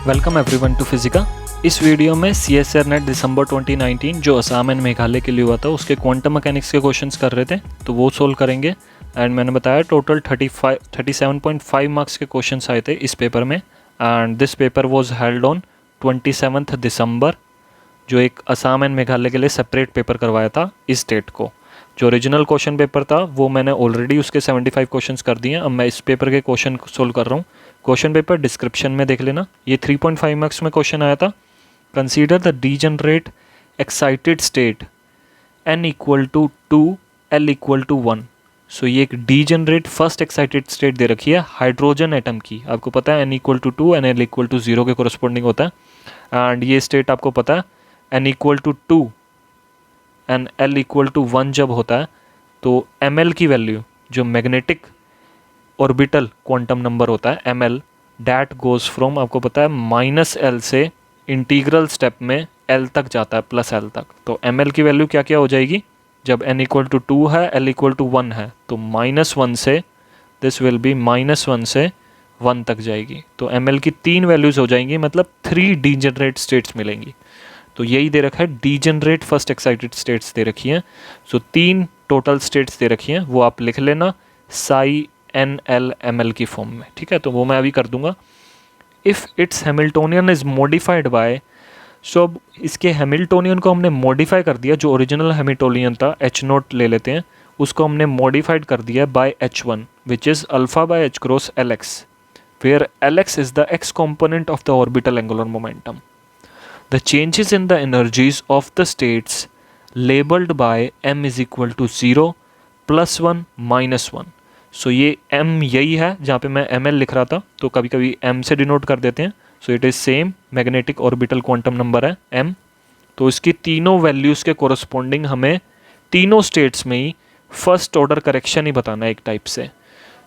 Welcome everyone to फिजिका। इस video में CSIR net दिसंबर 2019 जो असम एंड मेघालय के लिए हुआ था उसके क्वांटम मैकेनिक्स के क्वेश्चंस कर रहे थे, तो वो सोल्व करेंगे। एंड मैंने बताया टोटल 37.5 मार्क्स के क्वेश्चंस आए थे इस पेपर में। And this paper was held on 27 दिसंबर, जो एक असम एंड मेघालय के लिए सेपरेट पेपर करवाया था इस डेट को। जो ओरिजिनल क्वेश्चन पेपर था वो मैंने ऑलरेडी उसके 75 क्वेश्चंस कर दिए हैं। अब मैं इस पेपर के क्वेश्चन सोल्व कर रहा हूँ। क्वेश्चन पेपर डिस्क्रिप्शन में देख लेना। ये 3.5 मार्क्स में क्वेश्चन आया था। Consider the degenerate excited state n equal to 2 l equal to 1। So ये एक डीजनरेट फर्स्ट एक्साइटेड स्टेट दे रखी है हाइड्रोजन एटम की। आपको पता है n equal to 2 and l equal to 0 के कोरस्पॉन्डिंग होता है। एंड ये स्टेट आपको पता है n equal to 2 and l equal to 1 जब होता है तो ml की वैल्यू, जो मैग्नेटिक ऑर्बिटल क्वांटम नंबर होता है ml, डैट गोज़ फ्रॉम, आपको पता है, -l से इंटीग्रल स्टेप में l तक जाता है, +l तक। तो ml की वैल्यू क्या क्या हो जाएगी जब n इक्वल टू 2 है, l इक्वल टू 1 है, तो -1 से दिस विल बी -1 से 1 तक जाएगी। तो ml की 3 वैल्यूज़ हो जाएंगी, मतलब 3 डीजनरेट स्टेट्स मिलेंगी। तो यही दे रखा है, डीजनरेट फर्स्ट एक्साइटेड स्टेट्स दे रखी हैं। सो 3 टोटल स्टेट्स दे रखी हैं, वो आप लिख लेना साई NL की फॉर्म में, ठीक है। तो वो मैं अभी कर दूंगा। If it's Hamiltonian is modified by, so अब इसके हैमिल्टोनियन को हमने मॉडिफाई कर दिया। जो ओरिजिनल हैमिल्टोनियन था H0 ले लेते हैं, उसको हमने मॉडिफाइड कर दिया by H1 which is alpha by H cross Lx, where Lx is the x component of the orbital angular momentum. The changes in the energies of the states labeled by m is equal to 0, +1, -1। So ये m यही है जहाँ पे मैं ml लिख रहा था, तो कभी कभी m से डिनोट कर देते हैं। So it is same magnetic orbital quantum number है m। तो इसकी तीनों वैल्यूज़ के कोरस्पॉन्डिंग हमें तीनों स्टेट्स में ही फर्स्ट ऑर्डर करेक्शन ही बताना है एक टाइप से।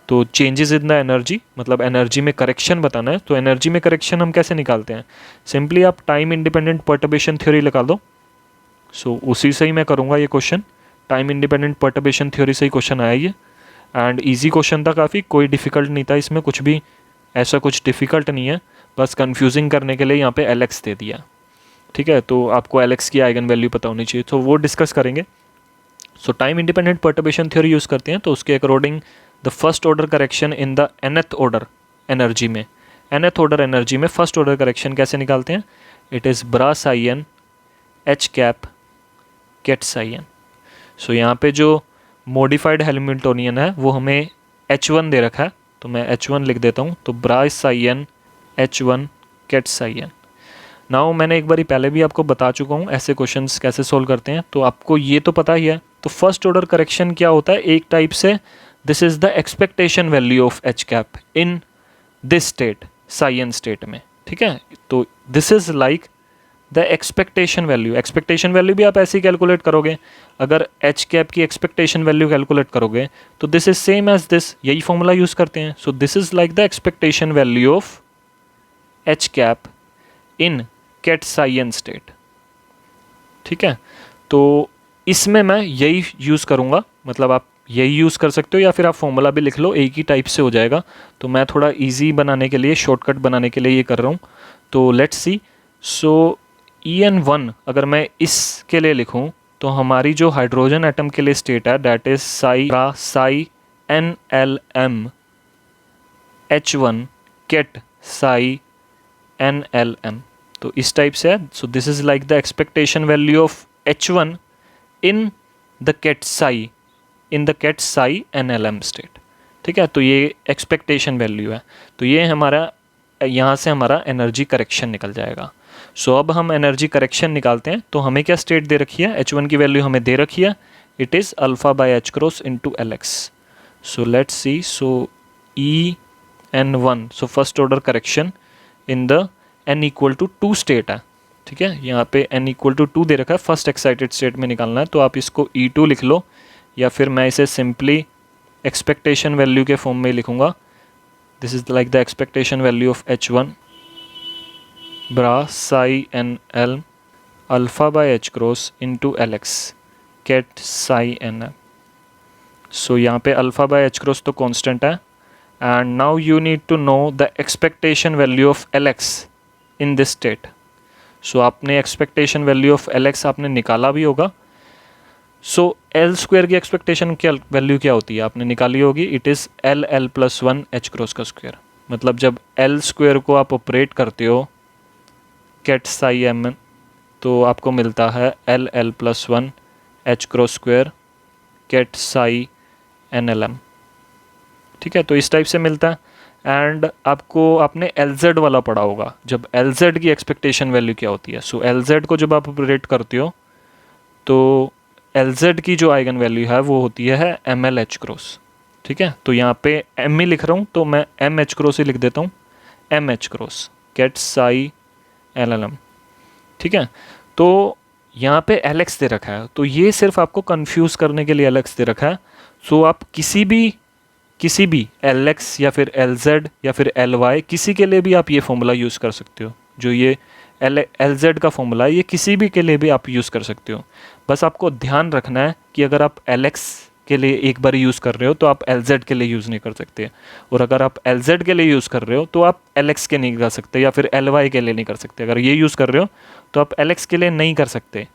तो चेंजेस इन द एनर्जी, मतलब एनर्जी में करेक्शन बताना है। तो एनर्जी में करेक्शन हम कैसे निकालते हैं? सिंपली आप टाइम इंडिपेंडेंट पर्टर्बेशन थ्योरी लगा दो। सो उसी से ही मैं करूँगा ये question. Time independent perturbation theory से ही क्वेश्चन आया ये, एंड ईजी क्वेश्चन था काफ़ी, कोई डिफ़िकल्ट नहीं था इसमें, कुछ भी ऐसा कुछ डिफ़िकल्ट नहीं है, बस कन्फ्यूजिंग करने के लिए यहाँ पे Lx दे दिया, ठीक है। तो आपको Lx की आइगन वैल्यू पता होनी चाहिए, तो वो डिस्कस करेंगे। So time independent perturbation theory use करते हैं, तो उसके according the first order correction in the nth order energy में, nth ऑर्डर एनर्जी में फर्स्ट ऑर्डर करेक्शन कैसे निकालते हैं? It is bra psi n h cap ket psi n. So यहाँ पे जो मॉडिफाइड हैमिल्टोनियन है वो हमें H1 दे रखा है, तो मैं H1 लिख देता हूँ। तो bra psi n H1 ket psi n. Now मैंने एक बारी पहले भी आपको बता चुका हूँ ऐसे क्वेश्चंस कैसे सोल्व करते हैं, तो आपको ये तो पता ही है। तो फर्स्ट ऑर्डर करेक्शन क्या होता है? एक टाइप से this is the expectation value of H cap in this state, psi n state में, ठीक है। तो this is like the expectation value. Expectation value भी आप ऐसे ही कैलकुलेट करोगे। अगर एच कैप की एक्सपेक्टेशन वैल्यू कैलकुलेट करोगे तो this is same as this, यही फॉर्मूला यूज़ करते हैं। So this is like the expectation value of H cap in ket psi n state, ठीक है। तो इसमें मैं यही यूज़ करूँगा, मतलब आप यही यूज़ कर सकते हो या फिर आप फॉर्मूला भी लिख लो, एक ही टाइप से हो जाएगा। तो मैं थोड़ा इजी बनाने के लिए, शॉर्टकट बनाने के लिए ये कर रहा हूँ। तो लेट्स सी। सो En1 अगर मैं इसके लिए लिखूँ तो हमारी जो हाइड्रोजन एटम के लिए स्टेट है that is psi NLM H1 ket psi NLM। तो इस टाइप से है। So this is like the expectation value of H1 in the ket psi NLM state, ठीक है। तो ये एक्सपेक्टेशन वैल्यू है। तो ये हमारा, यहाँ से हमारा एनर्जी करेक्शन निकल जाएगा। सो अब हम एनर्जी करेक्शन निकालते हैं। तो हमें क्या स्टेट दे रखी है? H1 की वैल्यू हमें दे रखी है, it is alpha by H cross into Lx। So let's see. So En1, so first order correction in the n equal to 2 state है, ठीक है। यहाँ पे n इक्वल टू 2 दे रखा है, फर्स्ट एक्साइटेड स्टेट में निकालना है। तो आप इसको E2 लिख लो, या फिर मैं इसे सिंपली एक्सपेक्टेशन वैल्यू के फॉर्म में लिखूँगा। This is like the expectation value of H1 bra psi NL alpha by H cross into Lx ket psi NL। So यहाँ पे अल्फा बाय H क्रॉस तो कांस्टेंट है, and now you need to know the expectation value of Lx in this state. So आपने expectation value of L x आपने निकाला भी होगा। So L square की एक्सपेक्टेशन क्या वैल्यू क्या होती है आपने निकाली होगी, it is L l plus one h cross का स्क्वायर। मतलब जब एल स्क्वायर को आप ऑपरेट करते हो कैट साई एम, तो आपको मिलता है l l plus one h cross square ket psi n l m. ठीक है, तो इस टाइप से मिलता है। एंड आपको आपने एल जेड वाला पढ़ा होगा, जब एल जेड की एक्सपेक्टेशन वैल्यू क्या होती है। सो एल जेड को जब आप ऑपरेट करते हो तो एल जेड की जो आइगन वैल्यू है वो होती है एम एल एच क्रॉस। ठीक है, तो यहाँ पे एम ही लिख रहा हूँ तो मैं एम एच क्रॉस ही लिख देता हूँ, m h cross ket psi l l m. ठीक है, तो यहाँ पे एल एक्स दे रखा है, तो ये सिर्फ आपको कंफ्यूज करने के लिए एल एक्स दे रखा है। सो आप किसी भी एल एक्स या फिर एल जेड या फिर एल वाई किसी के लिए भी आप ये फॉर्मूला यूज़ कर सकते हो। जो ये एल जेड का फॉर्मूला है ये किसी भी के लिए भी आप यूज़ कर सकते हो। बस आपको ध्यान रखना है कि अगर आप एल एक्स के लिए एक बार यूज़ कर रहे हो तो आप एल जेड के लिए यूज़ नहीं कर सकते, और अगर आप एल जेड के लिए यूज़ कर रहे हो तो आप एल एक्स के नहीं कर सकते या फिर एल वाई के लिए नहीं कर सकते। अगर ये यूज़ कर रहे हो तो आप एल एक्स के लिए नहीं कर सकते,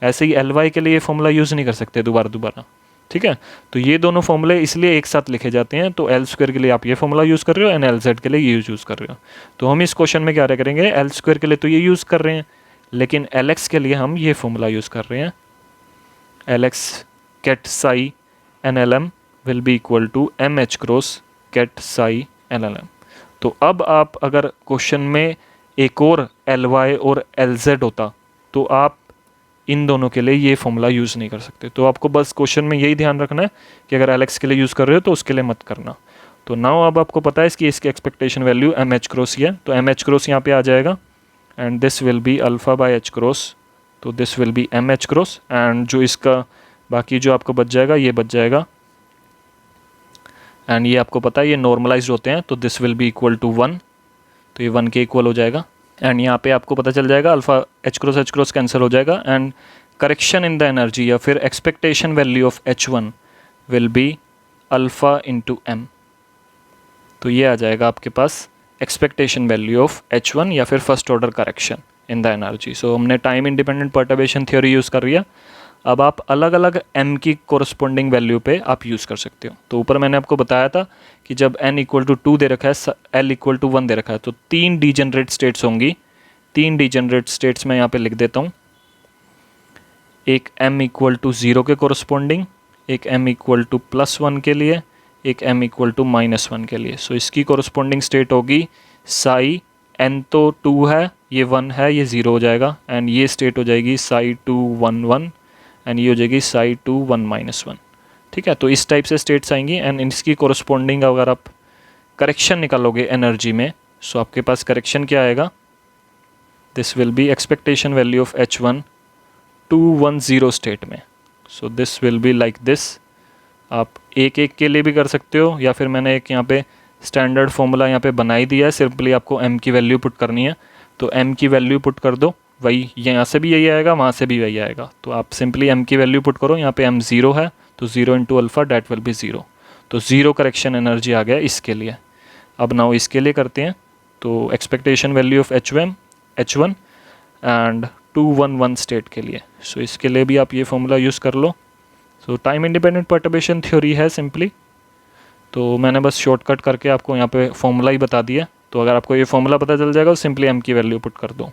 ऐसे ही एल वाई के लिए ये फॉर्मूला यूज़ नहीं कर सकते दोबारा। ठीक है, तो ये दोनों फॉर्मूले इसलिए एक साथ लिखे जाते हैं। तो एल स्क्वायर के लिए आप ये फॉर्मूला यूज़ कर रहे हो एंड एल जेड के लिए ये यूज़ कर रहे हो। तो हम इस क्वेश्चन में क्या करेंगे, एल स्क्वायर के लिए तो ये यूज़ कर रहे हैं, लेकिन एल एक्स के लिए हम ये फॉर्मूला यूज़ कर रहे हैं, l x ket psi n l m will be equal to m h cross ket psi n l m. तो अब आप अगर क्वेश्चन में एक और एल वाई और एल जेड होता तो आप इन दोनों के लिए ये फॉर्मूला यूज़ नहीं कर सकते। तो आपको बस क्वेश्चन में यही ध्यान रखना है कि अगर एल एक्स के लिए यूज़ कर रहे हो तो उसके लिए मत करना। तो नाउ अब आपको पता है कि इसकी expectation value m h cross ही है, तो एम एच क्रॉस यहाँ पे आ जाएगा and this will be alpha by h cross, तो this will be m h cross. And जो इसका बाकी जो आपको बच जाएगा ये बच जाएगा, एंड ये आपको पता है ये नॉर्मलाइज होते हैं, तो this will be equal to 1, तो ये 1 के इक्वल हो जाएगा। एंड यहाँ पे आपको पता चल जाएगा अल्फ़ा एच क्रॉस कैंसिल हो जाएगा, and correction in the energy या फिर expectation value of H1 will be alpha into m. तो ये आ जाएगा आपके पास एक्सपेक्टेशन वैल्यू ऑफ H1 या फिर first order correction in the energy. So हमने time independent perturbation theory use कर लिया। अब आप अलग अलग m की कोरस्पोंडिंग वैल्यू पे आप यूज़ कर सकते हो। तो ऊपर मैंने आपको बताया था कि जब n इक्वल टू 2 दे रखा है, l इक्वल टू 1 दे रखा है, तो 3 डीजनरेट स्टेट्स होंगी। 3 डीजनरेट स्टेट्स मैं यहाँ पे लिख देता हूँ, एक m इक्वल टू 0 के कोरस्पोंडिंग, एक m इक्वल टू +1 के लिए, एक m इक्वल टू -1 के लिए। सो इसकी कोरस्पोंडिंग स्टेट होगी साई n तो 2 है, ये 1 है, ये 0 हो जाएगा, एंड ये स्टेट हो जाएगी साई 2 1 1 एंड ये हो जाएगी साई 2 1 -1। ठीक है, तो इस टाइप से स्टेट्स आएंगी एंड इसकी कोरस्पोंडिंग अगर आप करेक्शन निकालोगे एनर्जी में, सो आपके पास करेक्शन क्या आएगा, this will be expectation value of H1 210 state में। So this will be like this. आप एक एक के लिए भी कर सकते हो, या फिर मैंने एक यहाँ पे स्टैंडर्ड फॉर्मूला यहाँ पे बना ही दिया है, सिंपली आपको m की वैल्यू पुट करनी है, तो m की वैल्यू पुट कर दो, वही यहाँ से भी यही आएगा, वहाँ से भी वही आएगा। तो आप सिंपली m की वैल्यू पुट करो, यहाँ पे m 0 है तो 0 into alpha that will B 0, तो 0 करेक्शन एनर्जी आ गया इसके लिए। अब नाउ इसके लिए करते हैं, तो expectation value of H1 and 211 state के लिए। सो इसके लिए भी आप ये फॉर्मूला यूज़ कर लो। So time independent perturbation theory है सिंपली, तो मैंने बस शॉर्टकट करके आपको यहाँ पे फॉर्मूला ही बता दिया। तो अगर आपको ये फॉर्मूला पता चल जाएगा तो सिंपली m की वैल्यू पुट कर दो।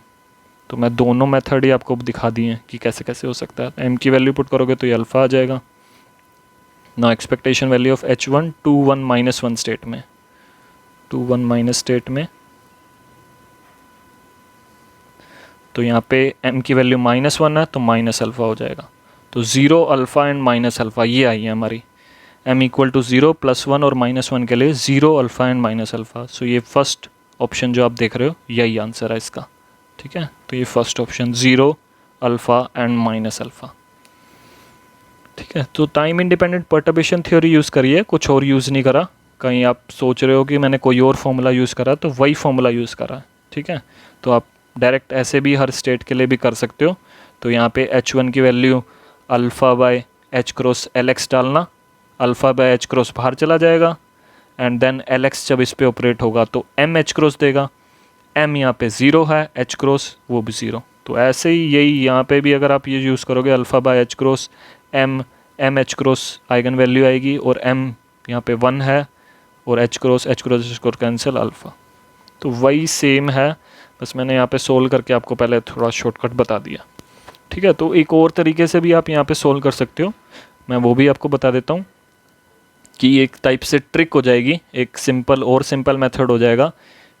तो मैं दोनों मेथड ही आपको दिखा दिए हैं कि कैसे कैसे हो सकता है। m की वैल्यू पुट करोगे तो ये अल्फ़ा आ जाएगा। ना expectation value of H1 2 1 -1 state में, 2 1 स्टेट में, तो यहाँ पे m की वैल्यू -1 है तो माइनस अल्फ़ा हो जाएगा। तो 0 अल्फ़ा एंड माइनस अल्फ़ा ये आई है हमारी, m इक्वल टू 0 +1 और -1 के लिए 0 अल्फ़ा एंड माइनस अल्फ़ा। सो ये फर्स्ट ऑप्शन जो आप देख रहे हो यही आंसर है इसका। ठीक है, तो ये first option 0 alpha and minus alpha. ठीक है, तो time independent perturbation theory use करिए, कुछ और यूज़ नहीं करा। कहीं आप सोच रहे हो कि मैंने कोई और फॉर्मूला यूज़ करा, तो वही फॉर्मूला यूज़ करा है। ठीक है, तो आप डायरेक्ट ऐसे भी हर स्टेट के लिए भी कर सकते हो। तो यहाँ पे H1 की value alpha by h cross L x डालना, अल्फ़ा बाय एच क्रॉस बाहर चला जाएगा, एंड देन एल एक्स जब इस पर ऑपरेट होगा तो एम एच क्रॉस देगा, m यहाँ पे 0 है, h क्रॉस वो भी 0। तो ऐसे ही यही यहाँ पे भी अगर आप ये यूज़ करोगे alpha by h cross m h cross eigen value आएगी, और m यहाँ पे 1 है, और h क्रॉस कैंसिल अल्फ़ा। तो वही सेम है, बस मैंने यहाँ पे सोल्व करके आपको पहले थोड़ा शॉर्टकट बता दिया। ठीक है, तो एक और तरीके से भी आप यहाँ पे सोल्व कर सकते हो, मैं वो भी आपको बता देता हूँ कि एक टाइप से ट्रिक हो जाएगी, एक सिंपल मेथड हो जाएगा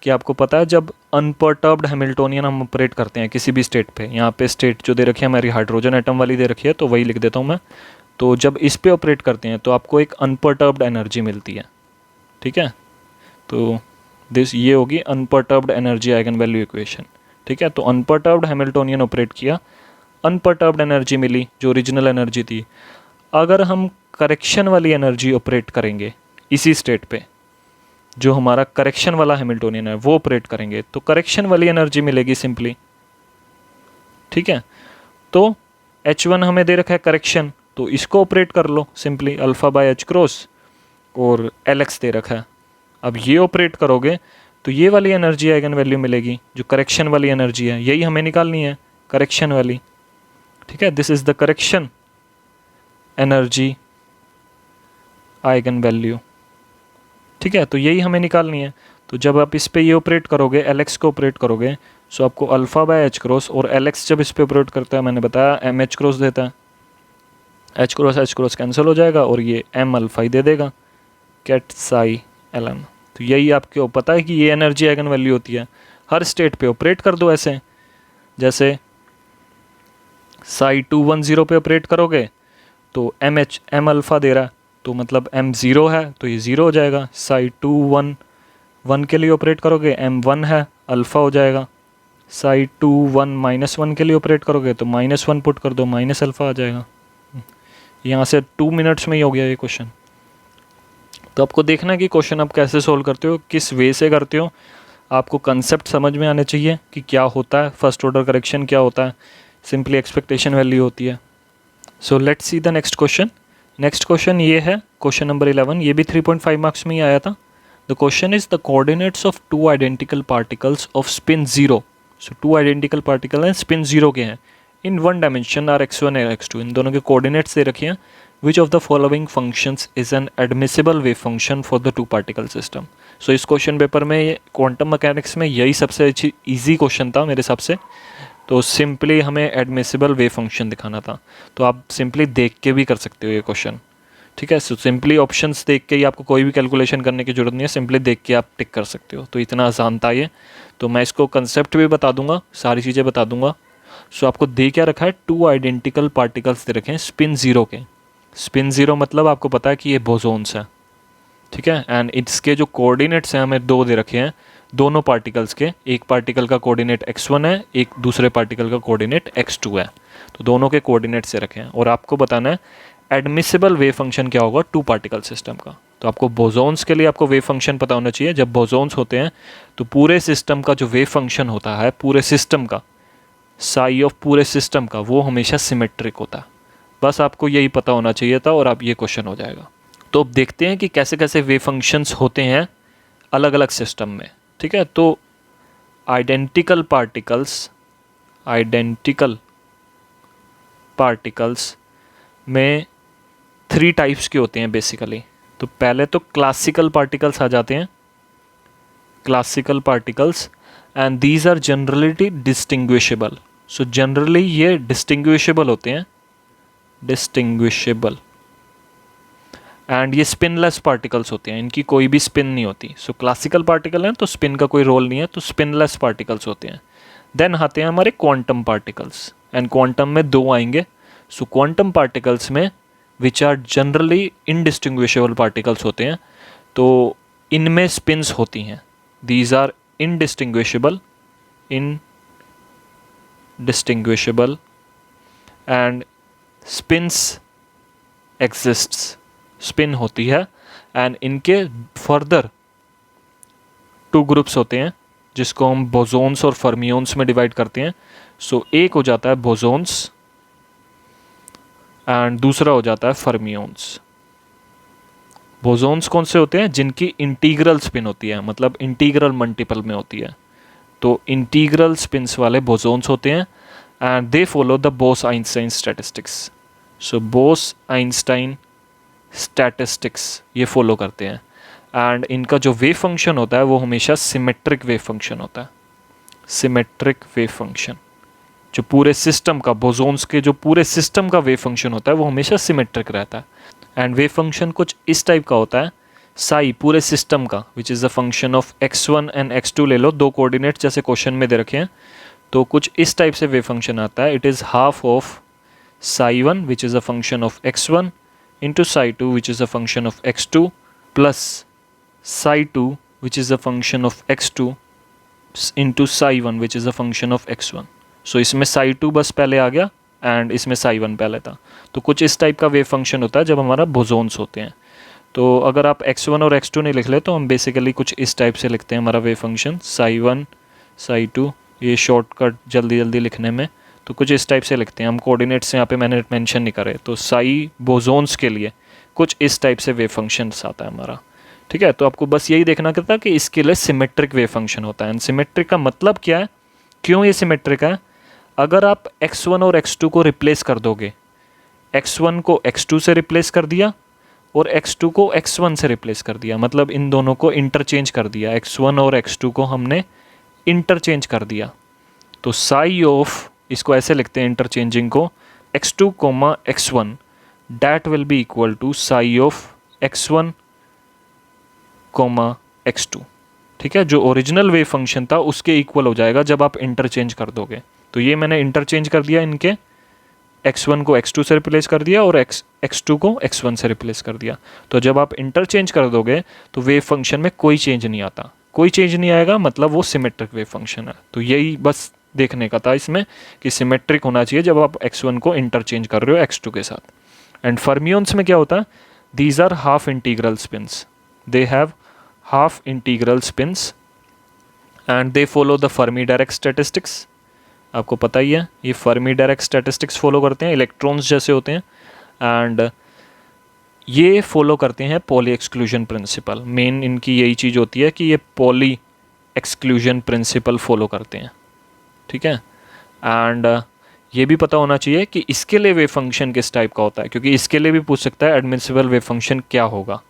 कि आपको पता है जब अनपर्टर्ब्ड हैमिल्टोनियन हम ऑपरेट करते हैं किसी भी स्टेट पे, यहाँ पे स्टेट जो दे रखी है हमारी हाइड्रोजन एटम वाली दे रखी है, तो वही लिख देता हूँ मैं। तो जब इस पे ऑपरेट करते हैं तो आपको एक अनपर्टर्ब्ड एनर्जी मिलती है। ठीक है, तो ये होगी unperturbed energy eigen value equation. ठीक है, तो अनपर्टर्ब्ड हैमिल्टोनियन ऑपरेट किया, अनपर्टर्ब्ड एनर्जी मिली जो ओरिजिनल एनर्जी थी। अगर हम करेक्शन वाली एनर्जी ऑपरेट करेंगे इसी स्टेट पे, जो हमारा करेक्शन वाला हैमिल्टोनियन है वो ऑपरेट करेंगे, तो करेक्शन वाली एनर्जी मिलेगी सिंपली। ठीक है, तो H1 हमें दे रखा है करेक्शन, तो इसको ऑपरेट कर लो simply alpha by h cross, और Lx दे रखा है। अब ये ऑपरेट करोगे तो ये वाली एनर्जी आइगन वैल्यू मिलेगी जो करेक्शन वाली एनर्जी है, यही हमें निकालनी है, करेक्शन वाली। ठीक है, this is the correction energy eigen value. ठीक है, तो यही हमें निकालनी है। तो जब आप इस पे ये ऑपरेट करोगे, Lx को ऑपरेट करोगे, सो आपको अल्फ़ा बाय h क्रॉस, और Lx जब इस पे ऑपरेट करता है मैंने बताया m h क्रॉस देता है, h क्रॉस कैंसिल हो जाएगा और ये m अल्फ़ा ही दे देगा, कैट साई ln। तो यही आपको पता है कि ये एनर्जी आइगन वैल्यू होती है। हर स्टेट पे ऑपरेट कर दो ऐसे, जैसे साई 210 पे ऑपरेट करोगे तो m अल्फ़ा दे रहा है, तो मतलब m 0 है तो ये 0 हो जाएगा। साई 211 के लिए ऑपरेट करोगे m 1 है, अल्फ़ा हो जाएगा। साई 21 - 1 के लिए ऑपरेट करोगे तो -1 पुट कर दो, माइनस अल्फ़ा आ जाएगा। यहाँ से 2 मिनट्स में ही हो गया ये क्वेश्चन। तो आपको देखना है कि क्वेश्चन आप कैसे सोल्व करते हो, किस वे से करते हो। आपको कंसेप्ट समझ में आने चाहिए कि क्या होता है फर्स्ट ऑर्डर करेक्शन, क्या होता है, सिंपली एक्सपेक्टेशन वैल्यू होती है। सो let's see the next question. Next question ये है क्वेश्चन नंबर 11, ये भी 3.5 मार्क्स में ही आया था। The question is the coordinates of two identical particles off spin 0। So two identical particle हैं, स्पिन 0 के हैं, in one dimension are x1 और x2। इन दोनों के कोऑर्डिनेट्स दे रखे हैं। Which of the following functions is an admissible wave function for the two particle system. So इस क्वेश्चन पेपर में क्वांटम मैकेनिक्स में यही सबसे अच्छी ईजी क्वेश्चन था मेरे हिसाब से। तो सिंपली हमें एडमिसिबल वेव फंक्शन दिखाना था, तो आप सिंपली देख के भी कर सकते हो ये क्वेश्चन। ठीक है, सो सिंपली ऑप्शंस देख के ही, आपको कोई भी कैलकुलेशन करने की जरूरत नहीं है, सिंपली देख के आप टिक कर सकते हो। तो इतना आसान था ये। तो मैं इसको कंसेप्ट भी बता दूंगा, सारी चीज़ें बता दूंगा। सो आपको दे क्या रखा है, टू आइडेंटिकल पार्टिकल्स दे रखे हैं स्पिन 0 के। स्पिन 0 मतलब आपको पता है कि ये बोसोन्स हैं। ठीक है, एंड इसके जो कोऑर्डिनेट्स हैं हमें 2 दे रखे हैं दोनों पार्टिकल्स के। एक पार्टिकल का कोऑर्डिनेट x1 है, एक दूसरे पार्टिकल का कोऑर्डिनेट x2 है। तो दोनों के कोऑर्डिनेट से रखे हैं, और आपको बताना है एडमिसिबल वेव फंक्शन क्या होगा टू पार्टिकल सिस्टम का। तो आपको बोसोन्स के लिए आपको वेव फंक्शन पता होना चाहिए। जब बोसोन्स होते हैं तो पूरे सिस्टम का जो वेव फंक्शन होता है, पूरे सिस्टम का साई ऑफ पूरे सिस्टम का, वो हमेशा सिमेट्रिक होता है। बस आपको यही पता होना चाहिए था और आप ये क्वेश्चन हो जाएगा। तो अब देखते हैं कि कैसे कैसे वेव फंक्शंस होते हैं अलग अलग सिस्टम में। ठीक है, तो आइडेंटिकल पार्टिकल्स में 3 टाइप्स के होते हैं बेसिकली। तो पहले तो क्लासिकल पार्टिकल्स आ जाते हैं, classical particles, and these are generally distinguishable. So generally ये डिस्टिंग्विशेबल होते हैं, डिस्टिंग्विशेबल, एंड ये स्पिनलेस पार्टिकल्स होते हैं, इनकी कोई भी स्पिन नहीं होती। सो क्लासिकल पार्टिकल हैं तो स्पिन का कोई रोल नहीं है, तो स्पिनलेस पार्टिकल्स होते हैं। देन आते हैं हमारे क्वांटम पार्टिकल्स, एंड क्वांटम में 2 आएंगे। सो क्वांटम पार्टिकल्स में which are generally indistinguishable particles होते हैं, तो इनमें स्पिन्स होती हैं। These are indistinguishable and spins exists, spin होती है। एंड इनके फर्दर 2 ग्रुप्स होते हैं जिसको हम बोसोन्स और फर्मियोन्स में डिवाइड करते हैं। सो एक हो जाता है बोसोन्स एंड दूसरा हो जाता है फर्मियोन्स। बोसोन्स कौन से होते हैं, जिनकी इंटीग्रल स्पिन होती है, मतलब इंटीग्रल मल्टीपल में होती है। तो इंटीग्रल स्पिन्स वाले बोसोन्स होते हैं and they follow the Bose Einstein statistics. So Bose Einstein statistics ये फॉलो करते हैं एंड इनका जो वेव फंक्शन होता है वो हमेशा सिमेट्रिक वेव फंक्शन होता है। सिमेट्रिक वेव फंक्शन जो पूरे सिस्टम का, बोसोन्स के जो पूरे सिस्टम का वेव फंक्शन होता है वो हमेशा सिमेट्रिक रहता है। एंड वेव फंक्शन कुछ इस टाइप का होता है, साई पूरे सिस्टम का which is the function of x1 and x2 ले लो, 2 कोऑर्डिनेट जैसे क्वेश्चन में दे रखे हैं, तो कुछ इस टाइप से वेव फंक्शन आता है। It is half of psi one which is a function of x1 into Sai to which is a function of x2 plus psi to which is a function of x2 into psi one which is a function of x1। सो इसमें Sai to बस पहले आ गया and इसमें psi one पहले था। तो कुछ इस टाइप का वेव फंक्शन होता है जब हमारा बोसोन्स होते हैं। तो अगर आप x1 और x2 नहीं लिख ले तो हम बेसिकली कुछ इस टाइप से लिखते हैं हमारा wave function, psi one Sai to, ये शॉर्टकट जल्दी जल्दी लिखने में, तो कुछ इस टाइप से लिखते हैं हम। कोऑर्डिनेट्स यहाँ पे मैंने मेंशन नहीं करे, तो साई बोसोन्स के लिए कुछ इस टाइप से वेव फंक्शंस आता है हमारा। ठीक है, तो आपको बस यही देखना था कि इसके लिए सिमेट्रिक वेव फंक्शन होता है। एंड सिमेट्रिक का मतलब क्या है, क्यों ये सिमेट्रिक है? अगर आप x1 और x2 को रिप्लेस कर दोगे, x1 को x2 से रिप्लेस कर दिया और x2 को x1 से रिप्लेस कर दिया, मतलब इन दोनों को इंटरचेंज कर दिया, x1 और x2 को हमने इंटरचेंज कर दिया, तो साई ऑफ, इसको ऐसे लिखते हैं इंटरचेंजिंग को, x2 comma x1 that will be equal to psi of x1 comma x2। ठीक है, जो ओरिजिनल वेव फंक्शन था उसके इक्वल हो जाएगा जब आप इंटरचेंज कर दोगे। तो ये मैंने इंटरचेंज कर दिया, इनके x1 को x2 से रिप्लेस कर दिया और x2 को x1 से रिप्लेस कर दिया। तो जब आप इंटरचेंज कर दोगे तो वेव फंक्शन में कोई चेंज नहीं आता, कोई चेंज नहीं आएगा, मतलब वो सिमेट्रिक वेव फंक्शन है। तो यही बस देखने का था इसमें कि सिमेट्रिक होना चाहिए जब आप x1 को इंटरचेंज कर रहे हो x2 के साथ। एंड फर्मियोन्स में क्या होता है, these are half integral spins, they have half integral spins and they follow the Fermi Dirac statistics. आपको पता ही है ये फर्मी डायरेक्ट स्टैटिस्टिक्स फॉलो करते हैं, इलेक्ट्रॉन्स जैसे होते हैं, एंड ये फॉलो करते हैं पॉली एक्सक्लूजन प्रिंसिपल। मेन इनकी यही चीज़ होती है कि ये पॉली एक्सक्लूजन प्रिंसिपल फॉलो करते हैं। ठीक है, एंड ये भी पता होना चाहिए कि इसके लिए वेव फंक्शन किस टाइप का होता है, क्योंकि इसके लिए भी पूछ सकता है एडमिसिबल वेव फंक्शन क्या होगा।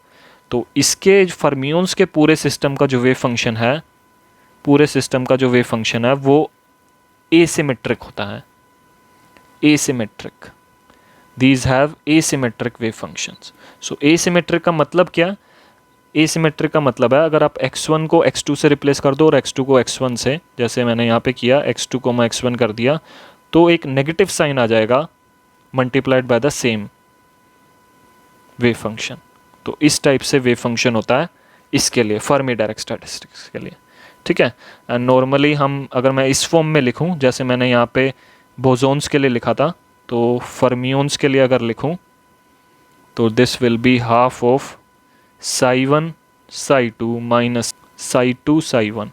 तो इसके फर्मियोन्स के पूरे सिस्टम का जो वेव फंक्शन है, पूरे सिस्टम का जो वेव फंक्शन है वो एसिमेट्रिक होता है, asymmetric. These have asymmetric wave functions. So asymmetric का मतलब क्या? एसिमेट्रिक का मतलब है अगर आप x1 को x2 से रिप्लेस कर दो और x2 को x1 से, जैसे मैंने यहाँ पे किया, x2 को मैं x1 कर दिया, तो एक नेगेटिव साइन आ जाएगा multiplied by the same wave function. तो इस टाइप से वेव फंक्शन होता है इसके लिए, फर्मी डायरेक्ट स्टैटिस्टिक्स के लिए। ठीक है, एंड नॉर्मली हम, अगर मैं इस फॉर्म में लिखूं जैसे मैंने यहाँ पे बोसोन्स के लिए लिखा था, तो फर्मियोन्स के लिए अगर लिखूं तो this will be half of psi one Sai to minus psi to psi one.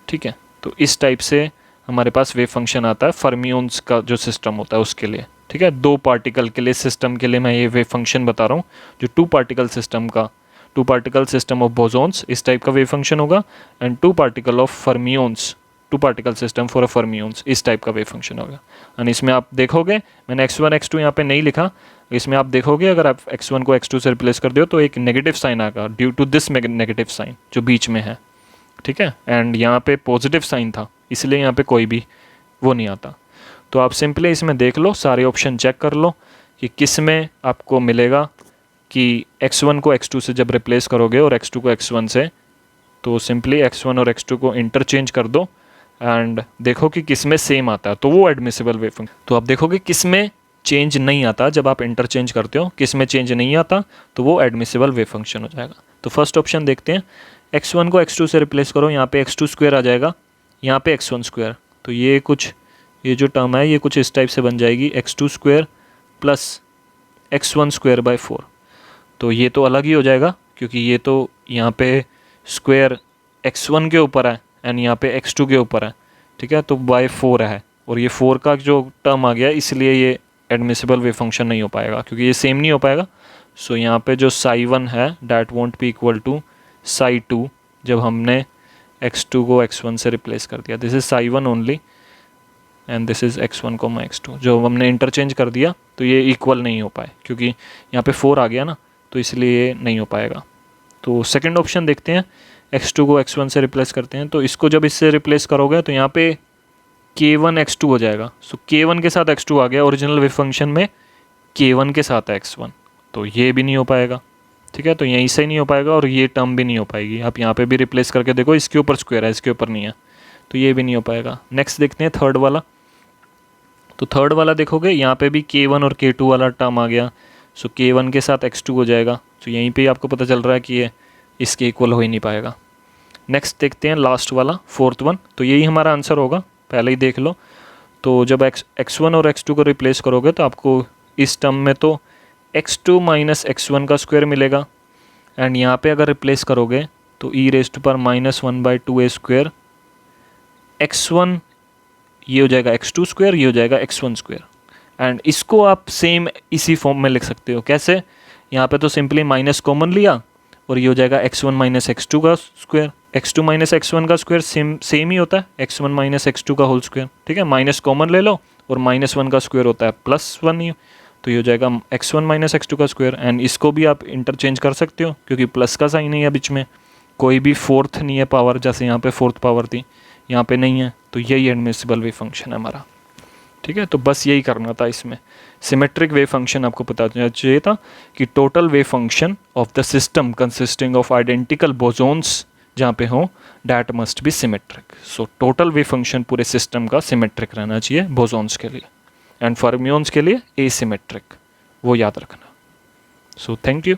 ठीक है, तो इस टाइप से हमारे पास वेव फंक्शन आता है फर्मियोन्स का जो सिस्टम होता है उसके लिए। ठीक है, 2 पार्टिकल के लिए सिस्टम के लिए मैं ये वेव फंक्शन बता रहा हूँ। जो 2 पार्टिकल सिस्टम का, 2 पार्टिकल सिस्टम ऑफ बोसोन्स इस टाइप का वेव फंक्शन होगा, and 2 particle of fermions, 2 particle system for a fermions इस टाइप का वेव फंक्शन होगा। एंड इसमें आप देखोगे मैंने x1 x2 यहाँ पे नहीं लिखा, इसमें आप देखोगे अगर आप x1 को x2 से रिप्लेस कर दो तो एक नेगेटिव साइन आएगा due to this negative sign जो बीच में है। ठीक है, एंड यहाँ पे पॉजिटिव साइन था इसलिए यहाँ पे कोई भी वो नहीं आता। तो आप सिंपली इसमें देख लो, सारे ऑप्शन चेक कर लो कि किस में आपको मिलेगा कि x1 को x2 से जब रिप्लेस करोगे और x2 को x1 से, तो सिंपली x1 और x2 को इंटरचेंज कर दो एंड देखो कि किस में सेम आता है, तो वो एडमिसिबल वेव फंक्शन। तो आप देखोगे किस में चेंज नहीं आता जब आप इंटरचेंज करते हो, किस में चेंज नहीं आता तो वो एडमिसिबल वेव फंक्शन हो जाएगा। तो फर्स्ट ऑप्शन देखते हैं, x1 को x2 से रिप्लेस करो, यहाँ पे x2 स्क्वायर आ जाएगा, यहाँ पे x1 स्क्वायर, तो ये कुछ, ये जो टर्म है ये कुछ इस टाइप से बन जाएगी, x2 square plus x1 square by 4। तो ये तो अलग ही हो जाएगा क्योंकि ये तो यहाँ पे स्क्वायर x1 के ऊपर है एंड यहाँ पे x2 के ऊपर है। ठीक है, तो बाय 4 है और ये 4 का जो टर्म आ गया इसलिए ये एडमिसिबल वेव फंक्शन नहीं हो पाएगा क्योंकि ये सेम नहीं हो पाएगा। सो यहाँ पे जो साई वन है that won't be equal to psi two, जब हमने x2 को x1 से रिप्लेस कर दिया, this is psi1 only and this is x1 comma x2। जो हमने इंटरचेंज कर दिया तो ये इक्वल नहीं हो पाए क्योंकि यहाँ पे 4 आ गया ना, तो इसलिए ये नहीं हो पाएगा। तो सेकंड ऑप्शन देखते हैं, x2 को x1 से रिप्लेस करते हैं। तो इसको जब इससे रिप्लेस करोगे तो यहाँ पे k1 x2 हो जाएगा। सो k1 के साथ x2 आ गया, ओरिजिनल वेव फंक्शन में k1 के साथ है x1, तो ये भी नहीं हो पाएगा। ठीक है, तो यहीं से नहीं हो पाएगा और ये टर्म भी नहीं हो पाएगी। आप यहाँ पे भी रिप्लेस करके देखो, इसके ऊपर स्क्वायर है, इसके ऊपर नहीं है, तो ये भी नहीं हो पाएगा। नेक्स्ट देखते हैं थर्ड वाला। तो थर्ड वाला देखोगे यहाँ पे भी k1 और k2 वाला टर्म आ गया। सो k1 के साथ x2 हो जाएगा। तो यहीं पे आपको पता चल रहा है कि ये इसके इक्वल हो ही नहीं पाएगा। नेक्स्ट देखते हैं लास्ट वाला, फोर्थ वन। तो यही हमारा आंसर होगा, पहले ही देख लो। तो जब x1 और x2 को रिप्लेस करोगे तो आपको इस टर्म में तो x2 माइनस x1 का स्क्वायर मिलेगा, एंड यहाँ पे अगर रिप्लेस करोगे तो e⁻⁻1/2a² x1 ये हो जाएगा x2 स्क्वायर, ये हो जाएगा x1 स्क्वायर। एंड इसको आप सेम इसी फॉर्म में लिख सकते हो। कैसे? यहाँ पे तो सिंपली माइनस कॉमन लिया और ये हो जाएगा x1 माइनस x2 का स्क्वायर। x2 माइनस x1 का स्क्वायर सेम ही होता है x1 माइनस x2 का होल स्क्वायर। ठीक है, माइनस कॉमन ले लो और -1 का स्क्वायर होता है +1 ही, तो ये हो जाएगा x1 माइनस x2 का स्क्वायर। एंड इसको भी आप इंटरचेंज कर सकते हो क्योंकि प्लस का साइन नहीं है बीच में, कोई भी फोर्थ नहीं है पावर, जैसे यहाँ पे फोर्थ पावर थी, यहाँ पे नहीं है, तो यही एडमिसिबल वेव फंक्शन है हमारा। ठीक है, तो बस यही करना था इसमें। सिमेट्रिक वेव फंक्शन आपको पता चाहिए था कि total wave function of the system consisting of identical bosons जहाँ पे हो, that must be symmetric. So total wave function पूरे सिस्टम का सिमेट्रिक रहना चाहिए बोसोन्स के लिए, एंड फर्मियोन्स के लिए एसिमेट्रिक, वो याद रखना। So thank you.